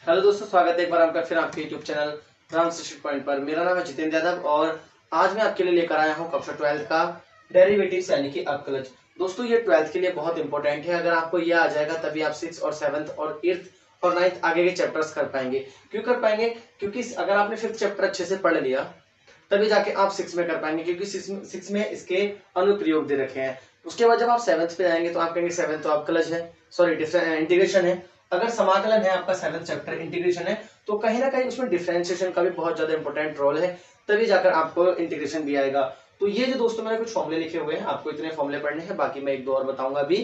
Hello दोस्तों, स्वागत है एक बार आपका फिर आपके यूट्यूब चैनल राम शिक्षक पॉइंट पर। मेरा नाम है जितेंद्र यादव और आज मैं आपके लिए लेकर आया हूं कक्षा 12 का डेरिवेटिव्स यानी कि अवकलज। दोस्तों ये 12th के लिए बहुत इंपॉर्टेंट है। अगर आपको ये आ जाएगा तभी आप 6 और 7th और 8th और 9th आगे के चैप्टर्स कर पाएंगे। क्यों कर पाएंगे? क्योंकि अगर आपने 5th चैप्टर अच्छे से पढ़ लिया तभी जाके आप 6 में कर पाएंगे, क्योंकि 6 में इसके अनुप्रयोग दे रखे हैं। उसके बाद जब आप 7th पे जाएंगे तो आप कहेंगे 7th तो अवकलज है, सॉरी इंटीग्रेशन है। अगर समाकलन है आपका 7th चैप्टर इंटीग्रेशन है, तो कहीं ना कहीं उसमें डिफरेंशिएशन का भी बहुत ज्यादा इंपॉर्टेंट रोल है, तभी जाकर आपको इंटीग्रेशन भी आएगा। तो ये जो दोस्तों मैंने कुछ फॉर्मूले लिखे हुए हैं, आपको इतने फॉर्मूले पढ़ने हैं, बाकी मैं एक दो और बताऊंगा, अभी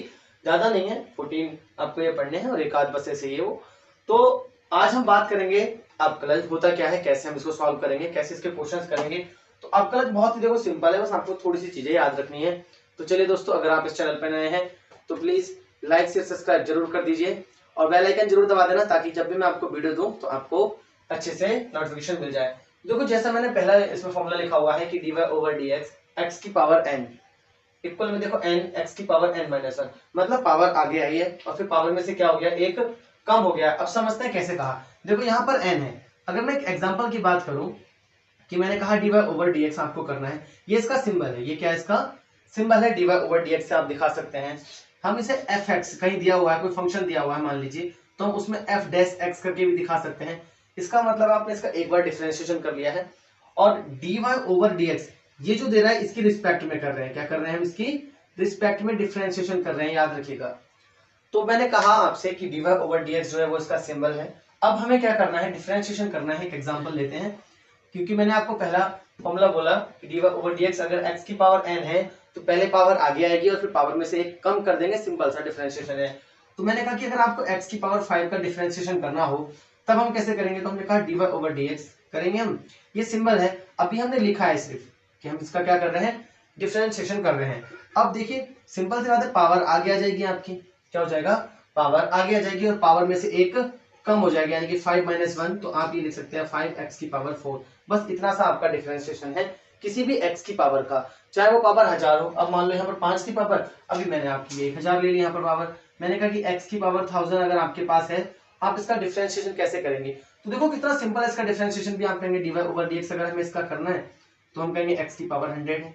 ज्यादा नहीं है, 14 आपको ये पढ़ने हैं और एक आध बस ऐसे ही हो। तो आज हम बात करेंगे अवकलज होता क्या है, कैसे हम इसको सॉल्व करेंगे, कैसे इसके क्वेश्चंस करेंगे। तो अवकलज बहुत ही देखो सिंपल है, बस आपको थोड़ी सी चीजें याद रखनी है। तो चलिए दोस्तों, अगर आप इस चैनल पर नए हैं तो प्लीज लाइक शेयर सब्सक्राइब जरूर कर दीजिए और बेल आइकन जरूर दबा देना, ताकि जब भी मैं आपको वीडियो दूं तो आपको अच्छे से नोटिफिकेशन मिल जाए। देखो जैसा मैंने पहला इसमें फॉर्मूला लिखा हुआ है कि dy ओवर dx x की पावर n इक्वल में देखो n x की पावर n माइनस 1, मतलब पावर आगे आई है और फिर पावर में से क्या हो गया, एक कम हो गया। अब समझते हैं कैसे कहा। देखो यहाँ पर n है, अगर मैं एक एग्जांपल की बात करूं कि मैंने कहा dy ओवर dx आपको करना है, ये इसका सिंबल है, ये क्या है इसका सिंबल है, dy ओवर dx से आप दिखा सकते हैं। हम इसे fx कहीं दिया हुआ है, कोई फंक्शन दिया हुआ है मान लीजिए, तो हम उसमें f डैश x करके भी दिखा सकते हैं। इसका मतलब आपने इसका एक बार डिफरेंशिएशन कर लिया है और dy ओवर dx ये जो दे रहा है इसकी रिस्पेक्ट में कर रहे हैं, क्या कर रहे हैं हम इसकी रिस्पेक्ट में डिफरेंशिएशन कर रहे हैं, याद रखिएगा। तो मैंने कहा आपसे कि dy ओवर dx जो है वो इसका सिंबल है। अब हमें क्या करना है, डिफरेंशिएशन करना है। एक एग्जांपल लेते हैं, क्योंकि मैंने आपको पहला फॉर्मूला बोला कि dy ओवर dx अगर x की पावर n है तो पहले पावर आगे आएगी और फिर पावर में से एक कम कर देंगे, सिंपल सा डिफरेंशिएशन है। तो मैंने कहा कि अगर आपको x की पावर 5 का डिफरेंशिएशन करना हो तब हम कैसे करेंगे, तो हमने कहा dy ओवर dx करेंगे हम, ये सिंबल है। अभी हमने लिखा है सिर्फ कि हम इसका क्या कर रहे हैं, डिफरेंशिएशन कर रहे हैं। अब देखिए सिंपल सी बात है, पावर आगे आ जाएगी आपकी, क्या हो जाएगा, पावर आगे आ जाएगी और पावर में से एक कम हो जाएगा, यानी कि 5 माइनस 1, तो आप ये लिख सकते हैं 5x की पावर 4। बस इतना सा आपका डिफरेंशिएशन है किसी भी x की पावर का, चाहे वो पावर 1000 हो। अब मान लो यहाँ पर 5 की पावर, अभी मैंने आपकी 1000 ले ली यहाँ पर पावर, मैंने कहा कि x की पावर 1000 अगर आपके पास है, आप इसका डिफरेंशिएशन कैसे करेंगे। तो देखो कितना सिंपल है इसका डिफरेंशिएशन भी। आप कहेंगे dy ओवर dx अगर हमें इसका करना है तो हम कहेंगे x की पावर 100 है।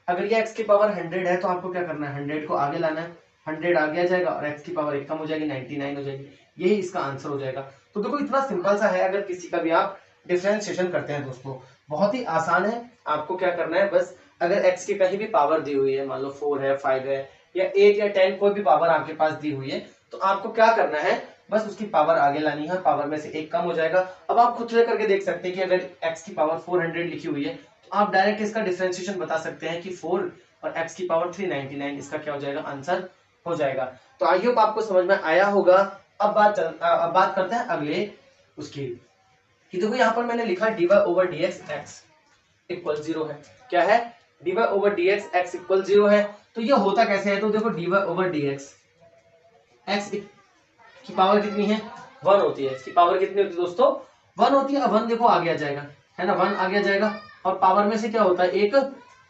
अगर ये x की पावर 100 है तो आपको क्या करना है, 100 को आगे लाना है, 100 आगे आ जाएगा और x की पावर एक कम हो जाएगी, 99 हो जाएगी। यही इसका आंसर हो जाएगा। तो देखो इतना सिंपल सा है, अगर किसी का भी आप डिफरेंशिएशन करते हैं दोस्तों, बहुत ही आसान है। आपको क्या करना है, बस अगर x की कहीं भी पावर दी हुई है, मान लो 4 है, 5 है या 8 या 10, कोई भी पावर आपके पास दी हुई है, तो आपको क्या करना है, बस उसकी पावर आगे लानी है, पावर में से एक कम हो जाएगा। अब आप खुद से करके देख सकते हैं कि अगर x की पावर 400 लिखी हुई है तो आप डायरेक्ट इसका डिफरेंशिएशन बता सकते हैं कि 4 और x की पावर 399 इसका क्या हो जाएगा, आंसर हो जाएगा। तो आई होप आपको समझ में आया होगा। अब बात करते हैं अगले उसकी, कि देखो यहाँ पर मैंने लिखा dy over dx x equal 0 है। क्या है, dy over dx x equal 0 है। तो ये होता कैसे है, तो देखो dy ओवर dx x की पावर कितनी है, 1 होती है। इसकी पावर कितनी होती है दोस्तों, 1 होती है। अब 1 देखो आगे आ जाएगा, है ना, 1 आगे आ जाएगा और पावर में से क्या होता है, एक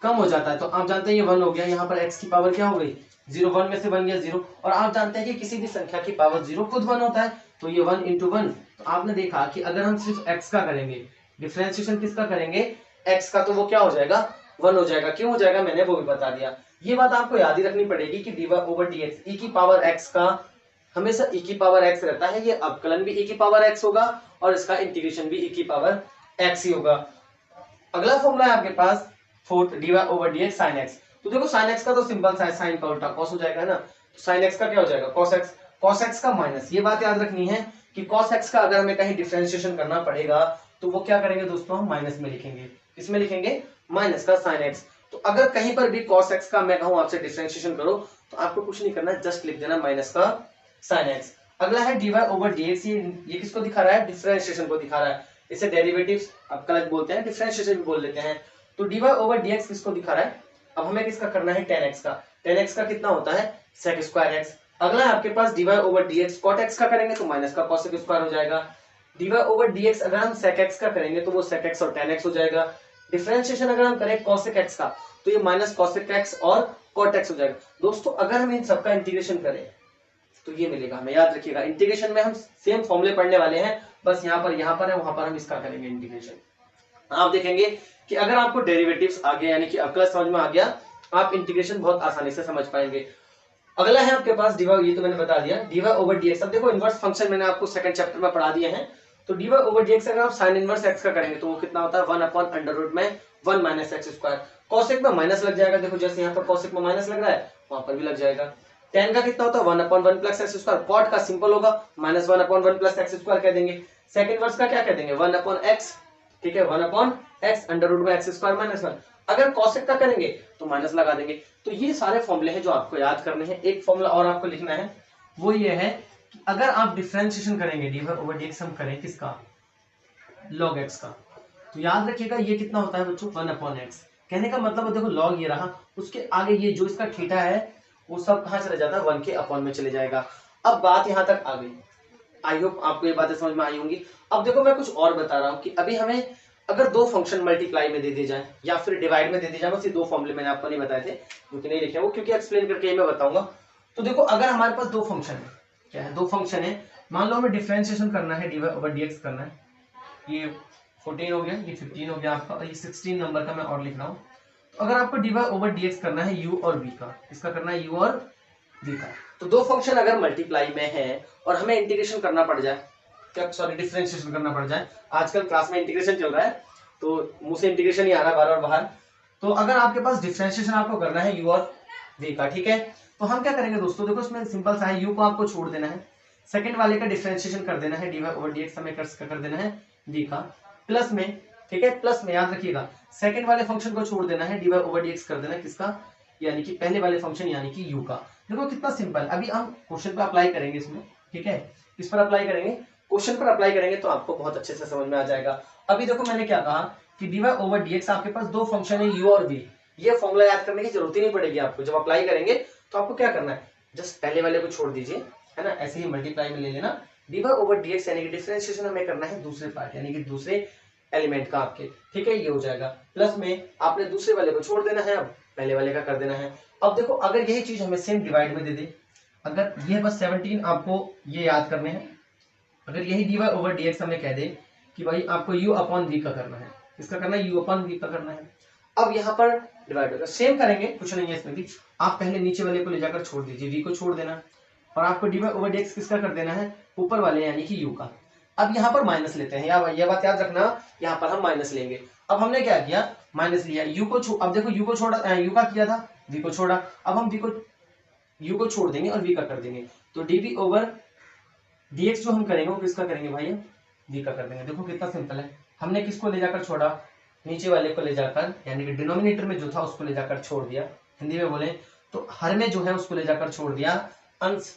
कम हो जाता है। तो आप जानते हैं ये 1 हो गया, यहाँ पर x की पावर क्या हो गई, 0, 1 में से बन गया 0। और आप जानते हैं कि किसी भी संख्या की पावर 0 खुद 1 होता है, तो ये 1 इंटू 1। तो आपने देखा कि अगर हम सिर्फ x का करेंगे डिफरेंशिएशन, किसका करेंगे, x का, तो वो क्या हो जाएगा, 1 हो जाएगा। क्यों हो जाएगा, मैंने वो भी बता दिया। ये बात आपको याद ही रखनी पड़ेगी कि dy ओवर dx e की पावर x का हमेशा e की पावर x रहता है, ये अवकलन भी e की पावर x होगा और इसका इंटीग्रेशन भी e की पावर x ही होगा। अगला फॉर्मूला है आपके पास 4 dy over dx sin x। तो देखो sin x का तो सिंपल सा है, sin का उल्टा cos हो जाएगा ना, तो sin x का क्या हो जाएगा, cos x, cos x का माइनस। ये बात याद रखनी है कि cos x का अगर हमें कहीं डिफरेंशिएशन करना पड़ेगा तो वो क्या करेंगे दोस्तों, हम माइनस में लिखेंगे। किसमें लिखेंगे, माइनस का sin x। तो अगर कहीं पर भी cos x का मैं कहूं आपसे डिफरेंशिएशन करो तो आपको कुछ नहीं करना है, जस्ट लिख देना माइनस का sin x। अगला है dy ओवर dx, ये किसको दिखा रहा है, डिफरेंशिएशन को दिखा रहा है। इसे डेरिवेटिव्स अवकलज बोलते हैं, डिफरेंशिएशन भी बोल लेते हैं। तो dy ओवर dx किसको दिखा रहा है, अब हमें किसका करना है, tan x का। tan x का कितना होता है, sec स्क्वायर x। अगला है आपके पास dy over dx cot x का करेंगे तो माइनस का cos स्क्वायर हो जाएगा। dy ओवर dx अगर हम sec x का करेंगे तो वो sec x और tan x हो जाएगा। डिफरेंशिएशन अगर हम करें cosec x का तो ये माइनस cosec x और cot x हो जाएगा। दोस्तों अगर हम इन सबका इंटीग्रेशन करें तो ये मिलेगा हमें, याद रखिएगा। इंटीग्रेशन में हम सेम फॉर्मूले पढ़ने वाले हैं, बस यहाँ पर है, वहां पर हम इसका करेंगे इंटीग्रेशन। आप देखेंगे कि अगर आपको डेरिवेटिव्स आ गए यानी कि अवकलज समझ में आ गया, आप इंटीग्रेशन बहुत आसानी से समझ पाएंगे। अगला है आपके पास dy, ये तो मैंने बता दिया, dy ओवर dx। अब देखो इनवर्स फंक्शन मैंने आपको सेकंड चैप्टर में पढ़ा दिए हैं। तो dy ओवर dx अगर आप साइन इनवर्स x का करेंगे तो वो कितना होता है 1 अपॉन अंडर रूट में 1 माइनस एक्स स्क्वायर। कॉसेक में माइनस लग जाएगा, देखो जैसे यहाँ पर कॉसेक में माइनस लग रहा है वहां पर भी लग जाएगा। tan का कितना होता है 1 upon 1 plus x square. Cot का सिंपल होगा minus 1 upon 1 plus x square कह देंगे। सेकंड वर्स का क्या कह देंगे 1 अपॉन एक्स, ठीक है 1 अपॉन एक्स अंडर रूट में एक्स स्क्वायर माइनस 1। अगर कॉसेक का करेंगे तो माइनस लगा देंगे। तो ये सारे फॉर्मूले हैं जो आपको याद करने हैं। एक फॉर्मूला और आपको लिखना है, वो ये है कि अगर आप डिफरेंशिएशन करेंगे dy ओवर dx हम करें किसका, log x का, तो याद रखिएगा ये कितना होता है बच्चों 1 अपॉन x। कहने का मतलब देखो log ये रहा, उसके आगे ये जो इसका थीटा है वो सब कहां चला जाता है 1 के अपॉन में चले जाएगा। अब बात यहां तक आ गई, आई होप आपको ये बातें समझ में आई होंगी। अब देखो मैं कुछ और बता रहा हूं कि अभी हमें अगर दो फंक्शन मल्टीप्लाई में दे दिए जाए या फिर डिवाइड में दे दिए जाए, बस ये दो फॉर्मूले मैंने आपको नहीं बताए थे क्योंकि नहीं लिखे वो, क्योंकि एक्सप्लेन करके ही मैं बताऊंगा। तो देखो अगर हमारे पास दो फंक्शन है, क्या है दो फंक्शन है, मान लो हमें डिफरेंशिएशन करना है dy ओवर dx करना है, ये 14 हो गया, ये 15 हो गया आपका, और ये 16 नंबर का मैं और लिख रहा हूँ। तो अगर आपको dy ओवर dx करना है u और v का, इसका करना है u और v का, तो दो फंक्शन अगर मल्टीप्लाई में है और हमें इंटीग्रेशन करना पड़ जाए, क्या सॉरी डिफरेंशिएशन करना पड़ जाए, आजकल क्लास में इंटीग्रेशन चल रहा है तो मुंह से इंटीग्रेशन ही आ रहा है बार और बाहर। तो अगर आपके पास डिफरेंशिएशन आपको करना है u और v का, ठीक है, तो हम क्या करेंगे दोस्तों, देखो इसमें सिंपल सा है, u को आपको छोड़ देना है, सेकंड वाले का डिफरेंशिएशन कर देना है dy ओवर dx हमें कर देना है v का, प्लस में, ठीक है प्लस में याद रखिएगा सेकंड वाले फंक्शन को छोड़ देना है, dy ओवर dx कर देना है किसका, यानी कि पहले वाले फंक्शन यानी कि u का। देखो कितना सिंपल, अभी हम क्वेश्चन पे अप्लाई करेंगे इसमें, ठीक है किस पर अप्लाई करेंगे, क्वेश्चन पर अप्लाई करेंगे तो आपको बहुत अच्छे से समझ में आ जाएगा। अभी देखो मैंने क्या कहा कि dy ओवर dx आपके पास दो फंक्शन है u और v, ये फॉर्मूला याद करने की जरूरत ही नहीं पड़ेगी आपको। जब अप्लाई करेंगे तो आपको क्या करना है, जस्ट पहले वाले को छोड़ दीजिए, है ना, ऐसे ही मल्टीप्लाई में ले लेना। dy ओवर dx यानी कि डिफरेंशिएशन हमें करना है दूसरे पार्ट यानी कि दूसरे एलिमेंट का आपके, ठीक है ये हो जाएगा, प्लस में आपने दूसरे वाले को छोड़ देना है, अब पहले वाले का कर देना है। अब देखो अगर यही चीज हमें सेम डिवाइड में दे दे, अगर ये बस 17 आपको ये याद करने हैं, अगर यही dy ओवर dx हमें कह दे कि भाई आपको u अपॉन v का करना है, इसका करना है u अपॉन v का करना है, अब यहाँ पर डिवाइड होगा, सेम करेंगे कुछ नहीं है इसमें भी, आप पहले नीचे वाले को ले जाकर छोड़ दीजिए, v को छोड़ देना, और आपको dy ओवर dx किसका कर देना है ऊपर वाले यानी कि u का। अब यहाँ पर माइनस लेते हैं, यह बात याद रखना, यहाँ पर हम माइनस लेंगे। अब हमने क्या किया माइनस लिया, u को अब देखो u को छोड़ा, u का किया था v को छोड़ा, अब हम u को छोड़ देंगे और v का कर देंगे, तो dv ओवर dx जो हम करेंगे वो किसका करेंगे भाई v का कर देंगे। देखो कितना सिंपल है, हमने किसको ले जाकर छोड़ा, नीचे वाले को ले जाकर यानी कि डिनोमिनेटर में जो था उसको ले जाकर छोड़ दिया, हिंदी में बोले तो हर में जो है उसको ले जाकर छोड़ दिया, अंश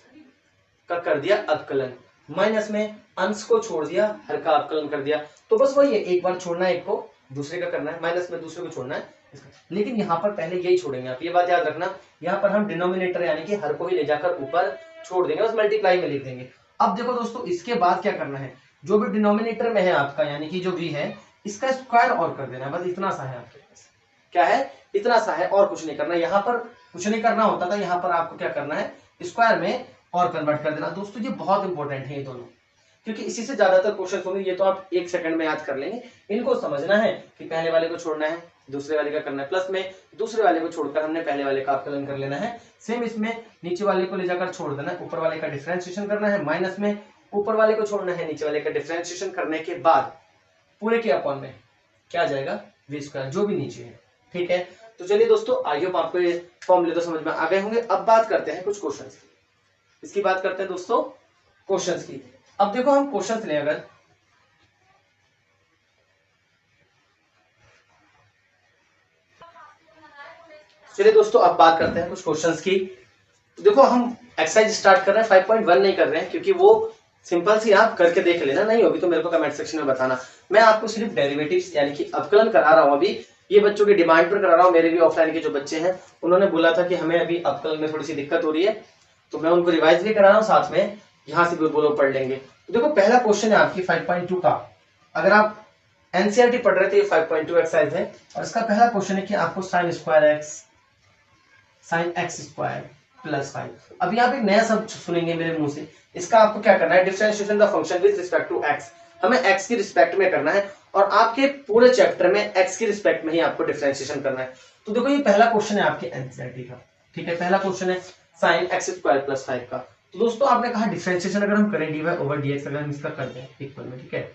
का कर दिया अवकलन, माइनस में अंश को छोड़ दिया हर का अवकलन कर दिया। तो बस वही है, एक बार छोड़ना है एक को दूसरे का करना है, माइनस में दूसरे को छोड़ना है इसका। लेकिन यहाँ पर पहले यही छोड़ेंगे आप, ये बात याद रखना, यहाँ पर हम डिनोमिनेटर यानी कि हर को ही ले जाकर ऊपर छोड़ देंगे, बस मल्टीप्लाई में लिख देंगे। अब देखो दोस्तों इसके बाद क्या करना है, जो भी डिनोमिनेटर में है आपका यानी कि जो v है इसका स्क्वायर और कर देना है, बस इतना सा है आपके पास, क्या है इतना सा है और कुछ नहीं करना। यहाँ पर कुछ नहीं करना होता था, यहाँ पर आपको क्या करना है स्क्वायर में और कन्वर्ट कर देना। दोस्तों ये बहुत इंपॉर्टेंट है ये दोनों, क्योंकि इसी से ज्यादातर क्वेश्चन होंगे, ये तो आप एक सेकंड में याद कर लेंगे। इनको समझना है कि पहले वाले को छोड़ना है दूसरे वाले का करना है, प्लस में दूसरे वाले को छोड़कर हमने पहले वाले का अवकलन कर लेना है। सेम इसमें नीचे वाले को ले जाकर छोड़ देना है, ऊपर वाले का डिफरेंशिएशन करना है, माइनस में ऊपर वाले को छोड़ना है, नीचे वाले का डिफरेंशिएशन करने के बाद पूरे के अपॉन में क्या आ जाएगा v स्क्वायर जो भी नीचे है, ठीक है। तो चलिए दोस्तों आई होप आपको ये फॉर्मूले तो समझ में आ गए होंगे। अब बात करते हैं कुछ क्वेश्चंस की, इसकी बात करते हैं दोस्तों क्वेश्चंस की। अब देखो हम क्वेश्चंस लें, अगर चलिए दोस्तों अब बात करते हैं कुछ क्वेश्चंस की। देखो हम एक्सरसाइज स्टार्ट कर रहे हैं, 5.1 नहीं कर रहे हैं क्योंकि वो सिंपल सी आप करके देख लेना, नहीं होगी तो मेरे को कमेंट सेक्शन में बताना। मैं आपको सिर्फ डेरिवेटिव्स यानी कि अवकलन करा रहा हूं, अभी ये बच्चों की डिमांड पर करा रहा हूं। मेरे भी ऑफलाइन के जो बच्चे हैं उन्होंने बोला था कि हमें अभी अवकलन में थोड़ी सी दिक्कत हो रही है, तो मैं उनको रिवाइज भी करा रहा हूं, साथ में यहाँ से भी वो लोग पढ़ लेंगे। तो देखो पहला क्वेश्चन है आपकी 5.2 का, अगर आप एनसीईआरटी पढ़ रहे थे, 5.2 एक्सरसाइज है और इसका पहला क्वेश्चन है कि आपको sine square x sine x square plus 5। अब यहाँ पे नया शब्द सुनेंगे मेरे मुंह से, इसका आपको क्या करना है, differentiation the function with respect to x, हमें एक्स की रिस्पेक्ट में करना है और आपके पूरे चैप्टर में एक्स की रिस्पेक्ट में ही आपको डिफरेंशिएशन करना है। तो देखो ये पहला क्वेश्चन है आपके एनसीईआरटी का, ठीक है, पहला क्वेश्चन है साइन एक्स स्क्वायर प्लस 5 का। तो दोस्तों आपने कहा डिफरेंशिएशन अगर हम करें dy ओवर dx अगर हम इसका कर दें इक्वल में, ठीक है,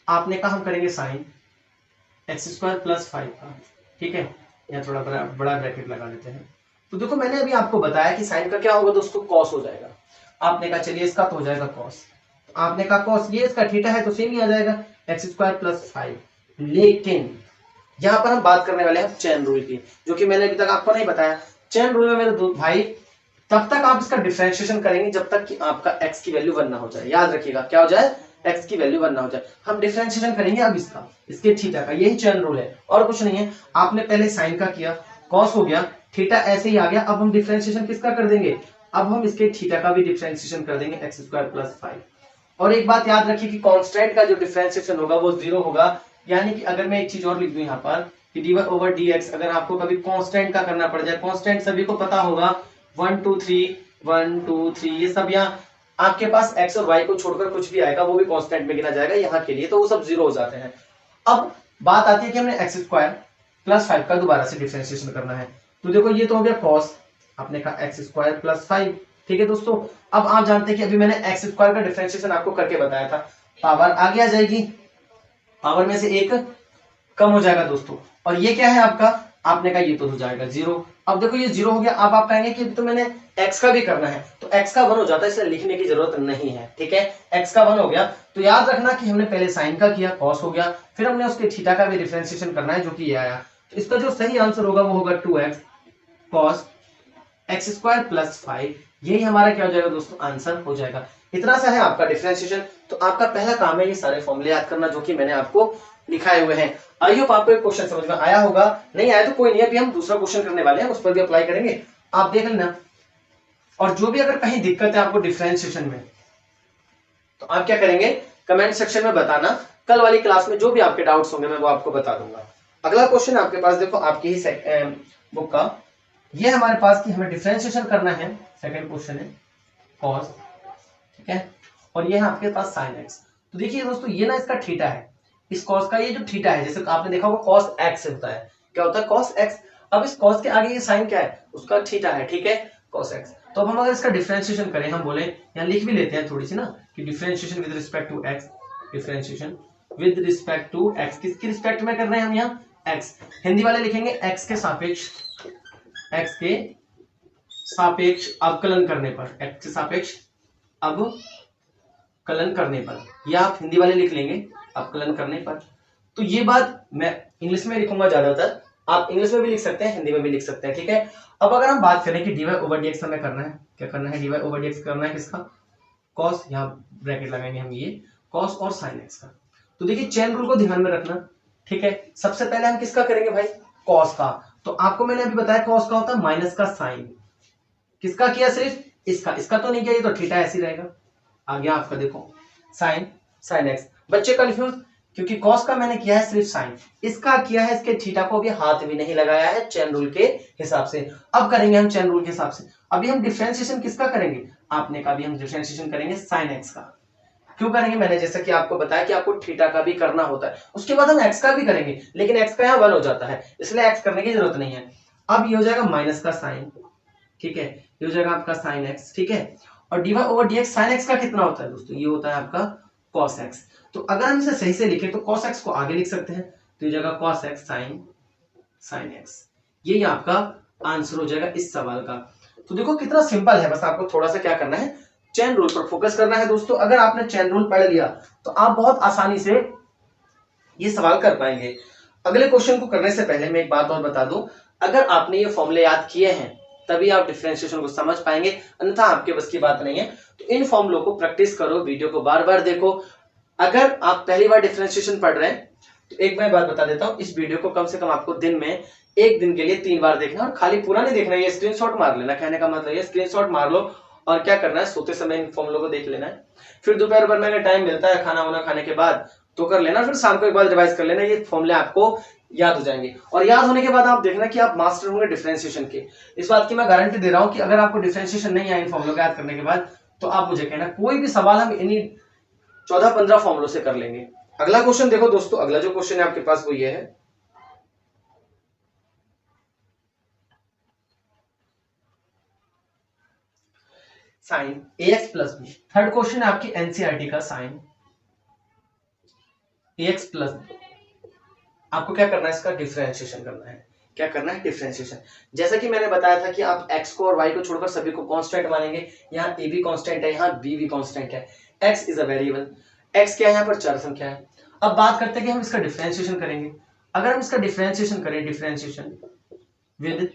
आपने कहा हम करेंगे साइन एक्स स्क्वायर प्लस 5 का, ठीक है, यहाँ थोड़ा बड़ा ब्रैकेट लगा लेते हैं। तो देखो मैंने अभी आपको बताया कि साइन का क्या होगा दोस्तों, कॉस हो जाएगा। आपने कहा चलिए इसका तो हो जाएगा कॉस, आपने कहा कॉस, ये इसका थीटा है तो सेम ही आ जाएगा एक्स स्क्वायर प्लस 5। लेकिन यहाँ पर हम बात करने वाले हैं चेन रूल की, जो कि मैंने अभी तक आपको नहीं बताया। चेन रूल में मेरे दो भाई तब तक आप इसका डिफरेंशिएशन करेंगे जब तक कि आपका x की वैल्यू 1 ना हो जाए। याद रखिएगा क्या हो जाए, x की वैल्यू 1 ना हो जाए। हम डिफरेंशिएशन करेंगे अब इसका, इसके थीटा का, यही चेन रूल है और कुछ नहीं है। आपने पहले साइन का किया, कॉस हो गया, थीटा ऐसे ही आ गया। अब हम डिफरेंशिएशन किसका कर देंगे, अब हम इसके थीटा का भी डिफरेंशिएशन कर देंगे एक्स स्क्वायर प्लस 5। और एक बात याद रखिए कि कांस्टेंट का जो डिफरेंशिएशन होगा वो 0 होगा। यानी कि अगर मैं एक चीज और लिख दूं यहाँ पर कि dy ओवर dx, अगर आपको कभी कांस्टेंट का करना पड़ जाए, कांस्टेंट सभी को पता होगा 1 2 3 ये सब, यहाँ आपके पास x और y को छोड़कर कुछ भी आएगा वो भी कांस्टेंट में गिना जाएगा यहाँ के लिए, तो वो सब 0 हो जाते हैं। अब बात आती है कि हमने एक्स स्क्वायर प्लस 5 का दोबारा से डिफरेंशिएशन करना है। तो देखो ये तो हो गया कॉस, आपने कहा एक्स स्क्वायर प्लस 5, ठीक है दोस्तों। अब आप जानते हैं कि अभी मैंने एक्स स्क्वायर का डिफरेंशिएशन आपको करके बताया था, पावर आगे आ जाएगी, पावर में से एक कम हो जाएगा दोस्तों। और ये क्या है आपका, आपने कहा ये तो हो जाएगा 0। अब देखो ये 0 हो गया। अब आप कहेंगे कि तो मैंने x का भी करना है, तो x का 1 हो जाता है, इसलिए लिखने की जरूरत नहीं है, ठीक है, x का 1 हो गया। तो याद रखना कि हमने पहले साइन का किया, cos हो गया, फिर हमने उसके थीटा का भी डिफरेंशिएशन करना है जो कि ये आया। तो इसका जो सही आंसर होगा वो होगा 2x cos x square plus 5। यही हमारा क्या हो जाएगा दोस्तों, आंसर हो जाएगा। इतना सा है आपका डिफरेंशिएशन। तो आपका पहला काम है ये सारे फॉर्मूले याद करना जो कि मैंने आपको लिखाए हुए हैं। आई होप आपको एक क्वेश्चन समझ में आया होगा, नहीं आया तो कोई नहीं, अभी हम दूसरा क्वेश्चन करने वाले हैं, उस पर भी अप्लाई करेंगे, आप देख लेना। और जो भी अगर कहीं दिक्कत है आपको डिफरेंशिएशन में, तो आप क्या करेंगे, कमेंट सेक्शन में बताना। कल वाली क्लास में जो भी आपके डाउट्स होंगे मैं वो आपको बता दूंगा। अगला क्वेश्चन आपके पास देखो आपकी ही बुक का, ये हमारे पास कि हमें डिफरेंशिएशन करना है, सेकंड क्वेश्चन है cos, ठीक है, और ये है आपके पास sin x। तो देखिए दोस्तों ये ना इसका थीटा है, इस cos का ये जो थीटा है, जैसे आपने देखा होगा cos x होता है, क्या होता है cos x। अब इस cos के आगे ये sin क्या है, उसका थीटा है, ठीक है, cos x। तो अब हम अगर इसका डिफरेंशिएशन करें, हम बोले यहाँ लिख भी लेते हैं थोड़ी सी ना कि differentiation with respect to x, differentiation with respect to x, किसकी रिस्पेक्ट में कर रहे हैं हम यहाँ, x। हिंदी वाले लिखेंगे x के सापेक्ष, x के सापेक्ष अवकलन करने पर, x के सापेक्ष अवकलन करने पर, या आप हिंदी वाले लिख लेंगे अवकलन करने पर। तो ये बात मैं इंग्लिश में लिखूंगा ज्यादातर, आप इंग्लिश में भी लिख सकते हैं, हिंदी में भी लिख सकते हैं, ठीक है। अब अगर हम बात करें कि dy ओवर dx हमें करना है, क्या करना है, dy ओवर dx करना है किसका, cos, यहाँ ब्रैकेट लगाएंगे हम ये cos और sin x का। तो देखिए चेन रूल को ध्यान में रखना, ठीक है। सबसे पहले हम किसका करेंगे भाई, cos का। तो आपको मैंने अभी बताया cos का होता है माइनस का साइन, किसका किया, सिर्फ इसका, इसका तो नहीं किया, ये तो थीटा ऐसे रहेगा। आ गया आपका देखो sin x। बच्चे कंफ्यूज, क्योंकि cos का मैंने किया है सिर्फ साइन, इसका किया है इसके थीटा को भी हाथ भी नहीं लगाया है चेन रूल के हिसाब से। अब करेंगे हम चेन रूल के हिसाब से। अभी हम डिफरेंशिएशन किसका करेंगे, आपने कहा अभी हम डिफरेंशिएशन करेंगे sin x का। क्यों करेंगे, मैंने जैसा कि आपको बताया कि आपको थीटा का भी करना होता है, उसके बाद हम x का भी करेंगे, लेकिन x का यहाँ 1 हो जाता है, इसलिए x करने की जरूरत नहीं है। अब ये हो जाएगा माइनस का साइन, ठीक है, ये हो जाएगा आपका sin x, ठीक है। और dy over dx sin x का कितना होता है दोस्तों, ये होता है आपका cos x। तो अगर हम इसे सही से लिखें तो cos x को आगे लिख सकते हैं, तो ये जाएगा cos x sin x। यही आपका आंसर हो जाएगा इस सवाल का। तो देखो कितना सिंपल है, बस आपको थोड़ा सा क्या करना है, चेन रूल पर फोकस करना है दोस्तों। अगर आपने चेन रूल पढ़ लिया तो आप बहुत आसानी से ये सवाल कर पाएंगे। अगले क्वेश्चन को करने से पहले मैं एक बात और बता दूं, अगर आपने ये फॉर्मूले याद किए हैं तभी आप डिफरेंशिएशन को समझ पाएंगे, अन्यथा आपके बस की बात नहीं है। तो इन फॉर्मूलों को प्रैक्टिस करो, वीडियो को बार बार देखो। अगर आप पहली बार डिफरेंशिएशन पढ़ रहे हैं तो एक मैं बात बता देता हूं, इस वीडियो को कम से कम आपको दिन में एक दिन के लिए 3 बार देखना, और खाली पूरा नहीं देखना, ये स्क्रीनशॉट मार लेना। कहने का मतलब ये स्क्रीनशॉट मार लो और क्या करना है, सोते समय इन फॉर्मूलों को देख लेना है। फिर दोपहर भर में अगर टाइम मिलता है खाना वाना खाने के बाद तो कर लेना, फिर शाम को एक बार रिवाइज कर लेना। ये फॉर्मूले आपको याद हो जाएंगे। और याद होने के बाद आप देखना कि आप मास्टर होंगे डिफरेंशिएशन के। इस बात की मैं गारंटी दे रहा हूं कि अगर आपको डिफरेंशिएशन नहीं आए इन फॉर्मूलों को याद करने के बाद, तो आप मुझे कहना कोई भी सवाल हम इन्हीं 14-15 फॉर्मूलों से कर लेंगे। अगला क्वेश्चन देखो दोस्तों, अगला जो क्वेश्चन है आपके पास वो ये है, sine ax plus B. Third question है आपकी एनसीईआरटी का, साइन ax प्लस बी। आपको क्या करना है, इसका डिफरेंशिएशन करना है। क्या करना है, डिफरेंशिएशन। जैसा कि मैंने बताया था कि आप x को और y को छोड़कर सभी को कांस्टेंट मानेंगे। यहाँ a भी कांस्टेंट है, यहाँ b भी कांस्टेंट है। x is a variable, x क्या है, यहाँ पर चर संख्या है। अब बात करते हैं कि हम इसका डिफरेंशिएशन करेंगे। अगर हम इसका डिफरेंशिएशन करें, differentiation with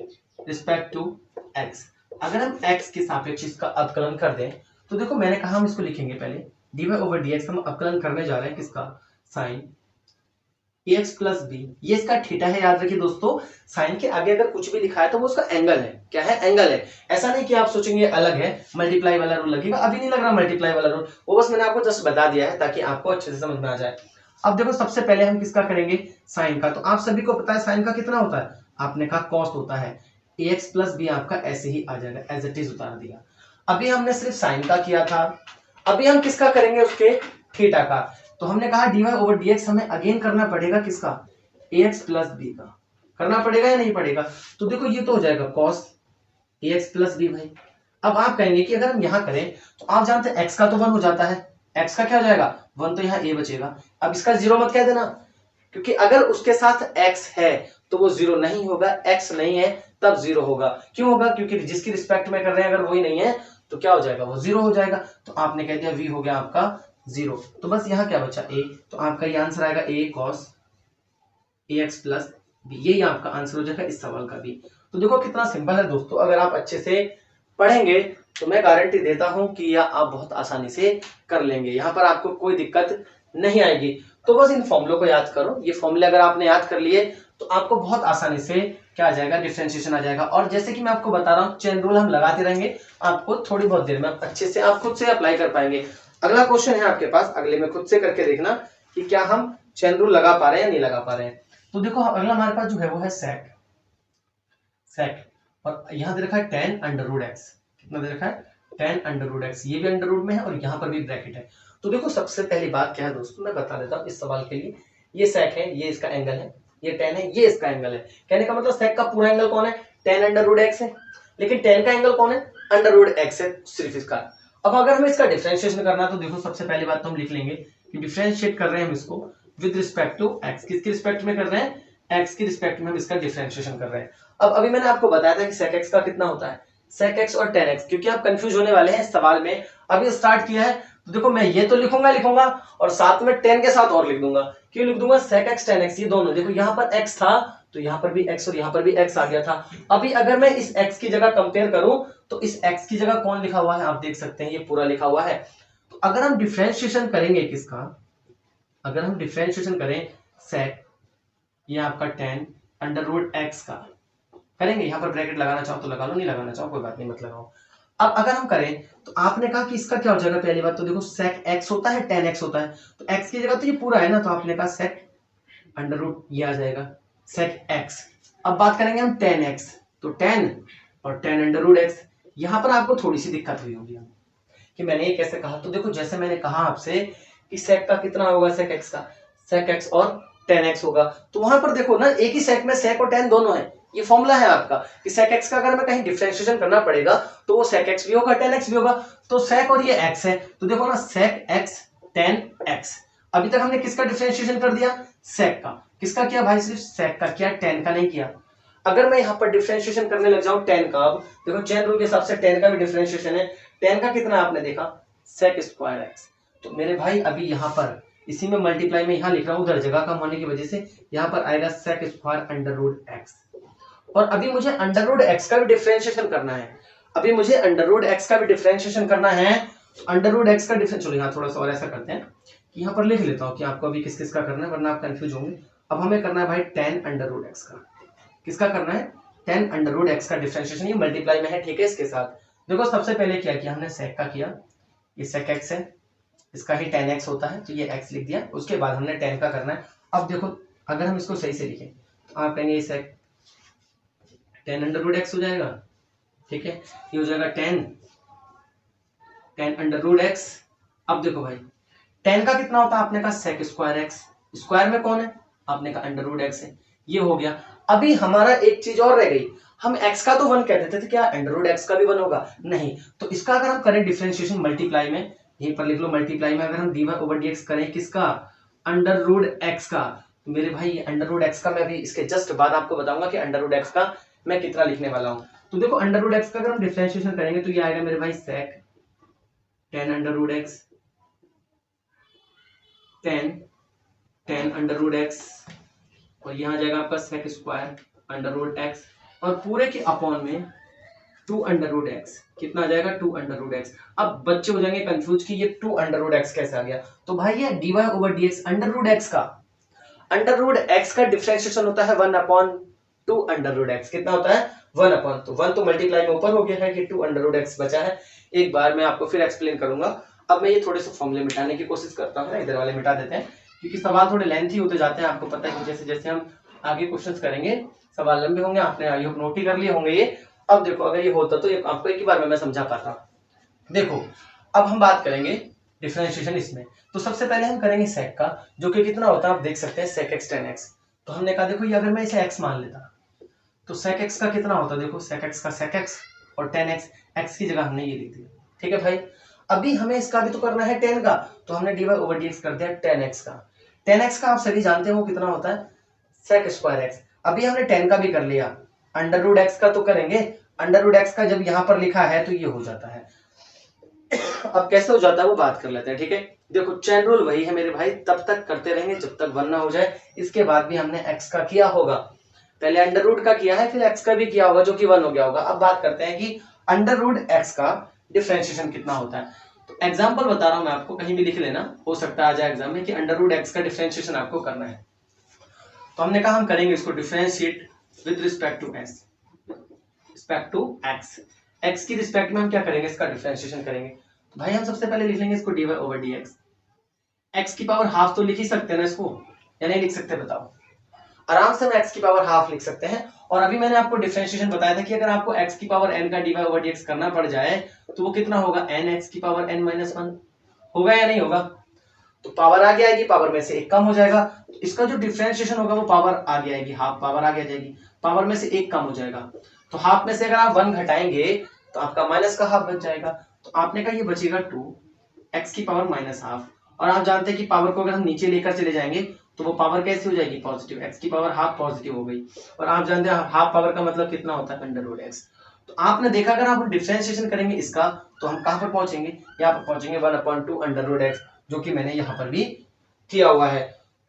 respect to x, अगर हम x के सापेक्ष इसका अवकलन कर दें, तो देखो मैंने कहा हम इसको लिखेंगे पहले dy/dx। हम अवकलन करने जा रहे हैं किसका, साइन ax प्लस बी। ये इसका थीटा है, याद रखिए दोस्तों। साइन के आगे अगर कुछ भी लिखा है तो वो उसका एंगल है। क्या है, एंगल है। ऐसा नहीं कि आप सोचेंगे अलग है, मल्टीप्लाई वाला रूल लगेगा, अभी नहीं लग रहा मल्टीप्लाई वाला रूल, वो बस मैंने आपको जस्ट बता दिया है ताकि आपको अच्छे से समझ में आ जाए। अब देखो सबसे पहले हम किसका करेंगे, साइन का। तो आप सभी को पता है साइन का कितना होता है, आपने कहा कॉस्ट होता है। ax प्लस बी आपका ऐसे ही आ जाएगा, एज इट इज उतार दिया। अभी हमने सिर्फ साइन का किया था, अभी हम किसका करेंगे, उसके थीटा का। तो हमने कहा dy/dx हमें अगेन करना पड़ेगा किसका, ax प्लस बी का। करना पड़ेगा या नहीं पड़ेगा, तो देखो ये तो हो जाएगा cos ax प्लस बी भाई। अब आप कहेंगे कि अगर हम यहां करें तो आप जानते हैं x का तो 1 हो जाता है, x का क्या हो जाएगा 1, तो यहाँ a बचेगा। अब इसका 0 मत कह देना, क्योंकि अगर उसके साथ x है तो वो 0 नहीं होगा, x नहीं है तब 0 होगा। क्यों होगा, क्योंकि जिसकी रिस्पेक्ट में कर रहे हैं अगर वही नहीं है तो क्या हो जाएगा, वो 0 हो जाएगा। तो आपने कह दिया v हो गया आपका 0। तो बस यहाँ क्या बचा a, तो आपका ये आंसर आएगा a cos ax plus B. यही आपका आंसर हो जाएगा इस सवाल का भी। तो देखो कितना सिंपल है दोस्तों, अगर आप अच्छे से पढ़ेंगे तो मैं गारंटी देता हूं कि यह आप बहुत आसानी से कर लेंगे। यहाँ पर आपको कोई दिक्कत नहीं आएगी। तो बस इन फॉर्मूलों को याद करो। ये फॉर्मूले अगर आपने याद कर लिए तो आपको बहुत आसानी से क्या आ जाएगा, डिफरेंशिएशन आ जाएगा। और जैसे कि मैं आपको बता रहा हूँ, चेन रूल हम लगाते रहेंगे, आपको थोड़ी बहुत देर में अच्छे से आप खुद से अप्लाई कर पाएंगे। अगला क्वेश्चन है आपके पास, अगले में खुद से करके देखना कि क्या हम चेन रूल लगा पा रहे हैं या नहीं लगा पा रहे हैं। तो देखो अगला हमारे पास जो है वो है सेक, और यहां दे रखा है tan√x। कितना दे रखा है, tan√x। ये भी अंडर रूट में है और यहाँ पर भी ब्रैकेट है। तो देखो सबसे पहली बात क्या है दोस्तों, मैं बता देता हूँ इस सवाल के लिए। ये सेक है, ये इसका एंगल है, ये tan है, ये इसका एंगल है। कहने का मतलब सेक का पूरा एंगल कौन है, tan√x है, लेकिन tan का एंगल कौन है, √x है सिर्फ इसका। अब अगर हमें इसका डिफरेंशिएशन करना है तो देखो सबसे पहली बात तो हम लिख लेंगे कि डिफरेंशिएट कर रहे हैं हम इसको विद रिस्पेक्ट टू x। किसकी रिस्पेक्ट में कर रहे हैं, x की रिस्पेक्ट में हम इसका डिफरेंशिएशन कर रहे हैं। अब अभी मैंने आपको बताया था कि sec x का कितना होता है, sec x और tan x, क्योंकि आप कंफ्यूज होने वाले हैं इस सवाल में। अभी स्टार्ट किया है तो देखो मैं ये तो लिखूंगा और साथ में tan के साथ और लिख दूंगा। क्यों लिख दूंगा, sec x tan x, ये दोनों देखो यहाँ पर x था तो यहाँ पर भी x और यहाँ पर भी x आ गया था। अभी अगर मैं इस x की जगह कंपेयर करूं तो इस x की जगह कौन लिखा हुआ है, आप देख सकते हैं ये पूरा लिखा हुआ है। तो अगर हम डिफरेंशिएशन करेंगे किसका, अगर हम डिफरेंशिएशन करें sec, ये आपका tan√x का करेंगे, यहाँ पर ब्रैकेट लगाना चाहो तो लगा लो, नहीं लगाना चाहो कोई बात नहीं मत लगाओ। अब अगर हम करें तो आपने कहा कि इसका क्या हो जाएगा, पहली बात तो देखो sec x होता है, tan x होता है, तो x की जगह तो ये पूरा है ना, तो आपने कहा sec ये आ जाएगा sec x। अब बात करेंगे हम tan x, तो tan और tan√x। यहाँ पर आपको थोड़ी सी दिक्कत हुई होगी कि मैंने ये कैसे कहा। तो देखो जैसे मैंने कहा आपसे कि sec का कितना होगा, sec x का, sec x और tan x होगा। तो वहां पर देखो ना, एक ही sec में sec और tan दोनों है। ये फॉर्मूला है आपका कि sec x का अगर मैं कहीं डिफरेंशिएशन करना पड़ेगा तो वो sec x भी होगा, tan x भी होगा। तो sec और ये x है, तो देखो ना sec x tan x। अभी तक हमने किसका डिफरेंशिएशन कर दिया, sec का। किसका किया भाई, सिर्फ sec का किया, tan का नहीं किया। अगर मैं यहाँ पर डिफरेंशिएशन करने लग जाऊं tan का, अब देखो चेन रूल के हिसाब से tan का भी डिफरेंशिएशन है। tan का कितना आपने देखा, sec स्क्वायर x। तो मेरे भाई अभी यहाँ पर इसी में मल्टीप्लाई में यहाँ लिख रहा हूँ, उधर जगह कम होने की वजह से यहाँ पर आएगा sec स्क्वायर √x। और अभी मुझे √x का भी डिफरेंशिएशन करना है, अभी मुझे √x का भी डिफरेंशिएशन करना है। √x का डिफरेंस, चलो यहाँ थोड़ा सा और ऐसा करते हैं कि यहाँ पर लिख लेता हूँ कि आपको अभी किस किस का करना है, वरना आप कंफ्यूज होंगे। अब हमें करना है भाई tan√x का। किसका करना है, tan√x का डिफरेंशिएशन। ये मल्टीप्लाई में है, ठीक है। इसके साथ देखो सबसे पहले क्या किया हमने, sec का किया, ये sec x है, इसका ही tan x होता है तो ये x लिख दिया। उसके बाद हमने tan का करना है। अब देखो अगर हम इसको सही से लिखें आप कहेंगे सेक 10 अंडर रूट एक्स हो जाएगा, ठीक है, ये हो जाएगा 10 अंडर रूट एक्स। अब देखो भाई 10 का कितना होता है, आपने कहा सेक स्क्वायर एक्स, स्क्वायर में कौन है, आपने कहा अंडर रूट एक्स है, ये हो गया। अभी हमारा एक चीज और रह गई, हम x का तो 1 कह देते थे, क्या अंडर रूट एक्स का भी 1 होगा, नहीं, तो इसका अगर हम करें डिफरेंशिएशन मल्टीप्लाई में, यहीं पर लिख लो मल्टीप्लाई में, अगर हम dy ओवर dx करें किसका, अंडर रूट एक्स का, तो मेरे भाई अंडर रूट एक्स का मैं अभी इसके जस्ट बाद आपको बताऊंगा कि अंडर रूट एक्स का मैं कितना लिखने वाला हूं। तो देखो अंडर रूट एक्स का अगर हम डिफरेंशिएशन करेंगे तो ये आएगा मेरे भाई sec 10 under root x 10 under root x, और यहां जाएगा आपका sec square under root x, और पूरे के अपॉन में 2 अंडर रूट एक्स, कितना आ जाएगा 2 अंडर रूट एक्स। अब बच्चे हो जाएंगे कंफ्यूज कि ये 2 अंडर रूट एक्स कैसे आ गया, तो भाई ये dy over dx under root x का डिफरेंशिएशन होता है 1/2 अंडर रूट एक्स, कितना होता है 1/, तो 1 तो मल्टीप्लाई में ऊपर हो गया है कि 2 अंडर रूट एक्स बचा है। एक बार मैं आपको फिर एक्सप्लेन करूंगा। अब मैं ये थोड़े से फॉर्मूले मिटाने की कोशिश करता हूँ, इधर वाले मिटा देते हैं क्योंकि सवाल थोड़े लेंथी होते जाते हैं, आपको पता है कि जैसे जैसे हम आगे क्वेश्चंस करेंगे सवाल लंबे होंगे, आपने आई होप नोट ही कर लिए होंगे ये। अब देखो अगर ये होता तो ये आपको एक ही बार में मैं समझा पाता। देखो अब हम बात करेंगे डिफरेंशिएशन इसमें, तो सबसे पहले हम करेंगे सेक का, जो कि कितना होता है आप देख सकते हैं सेक एक्स 10x। तो हमने कहा देखो ये अगर मैं इसे x मान लेता तो सेक एक्स का कितना होता, देखो सेक एक्स का सेक एक्स और 10x, x की जगह हमने ये लिख दिया, ठीक है भाई। अभी हमें इसका भी तो करना है 10 का, तो हमने dy ओवर dx कर दिया 10x का। 10x का आप सभी जानते हैं वो कितना होता है सेक स्क्वायर एक्स। अभी हमने 10 का भी कर लिया, अंडर रूट एक्स का तो करेंगे, अंडर रूट एक्स का जब यहां पर लिखा है तो ये हो जाता है। अब कैसे हो जाता है वो बात कर लेते हैं, ठीक है। देखो चैन रूल वही है मेरे भाई, तब तक करते रहेंगे जब तक 1 ना हो जाए। इसके बाद भी हमने x का किया होगा, पहले अंडर रूट का किया है फिर x का भी किया होगा जो कि 1 हो गया होगा। अब बात करते हैं कि अंडर रूट x का डिफरेंशिएशन कितना होता है। तो एग्जांपल बता रहा हूं मैं आपको, कहीं भी लिख लेना, हो सकता है आ जाए एग्जाम में कि अंडर रूट x का डिफरेंशिएशन आपको करना है। तो हमने कहा हम करेंगे इसको differentiate with respect to x, respect to x की रिस्पेक्ट में हम क्या करेंगे, इसका डिफरेंशिएशन करेंगे। भाई हम सबसे पहले लिख लेंगे इसको dy ओवर dx, x की पावर हाफ तो लिख ही सकते हैं ना इसको, या नहीं लिख सकते बताओ, आराम से हम x की पावर हाफ लिख सकते हैं। और अभी मैंने आपको डिफरेंशिएशन बताया था कि अगर आपको x की पावर n का dy ओवर dx करना पड़ जाए तो वो कितना होगा n x की पावर n माइनस 1 होगा या नहीं होगा, तो पावर आगे आएगी, पावर में से एक कम हो जाएगा, तो इसका जो डिफरेंशिएशन होगा वो पावर आगे आएगी, हाफ पावर आगे आ जाएगी, पावर में से एक कम हो जाएगा, तो हाफ में से अगर आप 1 घटाएंगे तो आपका माइनस का हाफ बच जाएगा। तो आपने कहा ये बचेगा 2 x की पावर माइनस हाफ, और आप जानते हैं कि पावर को अगर हम नीचे लेकर चले जाएंगे तो वो पावर कैसी हो जाएगी पॉजिटिव, x की पावर हाफ पॉजिटिव हो गई, और आप जानते हैं हाफ पावर का मतलब कितना होता है अंडर रूट x। तो आपने देखा अगर आप डिफरेंशिएशन करेंगे इसका तो हम कहां पर पहुंचेंगे, यहाँ पर पहुंचेंगे 1/2 अंडर रूट x, जो कि मैंने यहाँ पर भी किया हुआ है।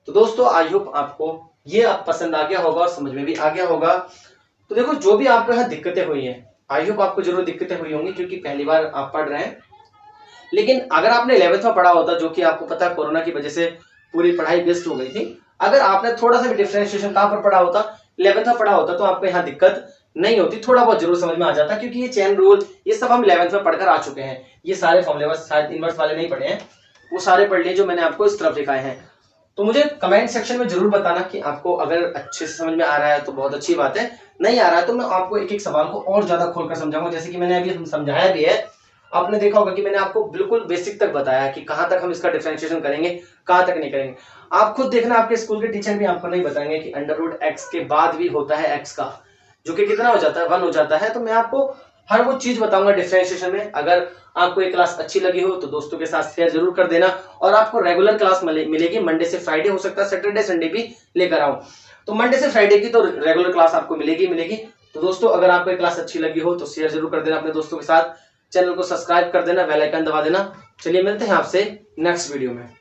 तो दोस्तों आई होप आपको ये पसंद आ गया होगा और समझ में भी आ गया होगा। तो देखो जो भी आपको यहाँ दिक्कतें हुई हैं, आई होप आपको जरूर दिक्कतें हुई होंगी क्योंकि पहली बार आप पढ़ रहे हैं, लेकिन अगर आपने 11th में पढ़ा होता, जो कि आपको पता है कोरोना की वजह से पूरी पढ़ाई वेस्ट हो गई थी, अगर आपने थोड़ा सा भी डिफरेंशिएशन कहां पर पढ़ा होता 11th में पढ़ा होता तो आपको यहाँ दिक्कत नहीं होती, थोड़ा बहुत जरूर समझ में आ जाता, क्योंकि ये चेन रूल ये सब हम 11th में पढ़कर आ चुके हैं। ये सारे फॉर्मूले शायद इनवर्स वाले नहीं पढ़े हैं, वो सारे पढ़ लिए जो मैंने आपको इस तरफ दिखाए हैं। तो मुझे कमेंट सेक्शन में जरूर बताना कि आपको अगर अच्छे से समझ में आ रहा है तो बहुत अच्छी बात है, नहीं आ रहा है तो मैं आपको एक एक सवाल को और ज्यादा खोलकर समझाऊंगा, जैसे कि मैंने अभी समझाया भी है। आपने देखा होगा कि मैंने आपको बिल्कुल बेसिक तक बताया कि कहां तक हम इसका डिफरेंशिएशन करेंगे, कहां तक नहीं करेंगे। आप खुद देखना, आपके स्कूल के टीचर भी आपको नहीं बताएंगे कि अंडर रूट x के बाद भी होता है x का, जो कि कितना हो जाता है 1 हो जाता है। तो मैं आपको हर वो चीज बताऊंगा डिफरेंशिएशन में। अगर आपको ये क्लास अच्छी लगी हो तो दोस्तों के साथ शेयर जरूर कर देना, और आपको रेगुलर क्लास मिलेगी मंडे से फ्राइडे, हो सकता है सैटरडे संडे भी लेकर आऊं, तो मंडे से फ्राइडे की तो रेगुलर क्लास आपको मिलेगी। तो दोस्तों अगर आपको ये क्लास अच्छी लगी हो तो शेयर जरूर कर देना अपने दोस्तों के साथ, चैनल को सब्सक्राइब कर देना, बेल आइकन दबा देना। चलिए मिलते हैं आपसे नेक्स्ट वीडियो में।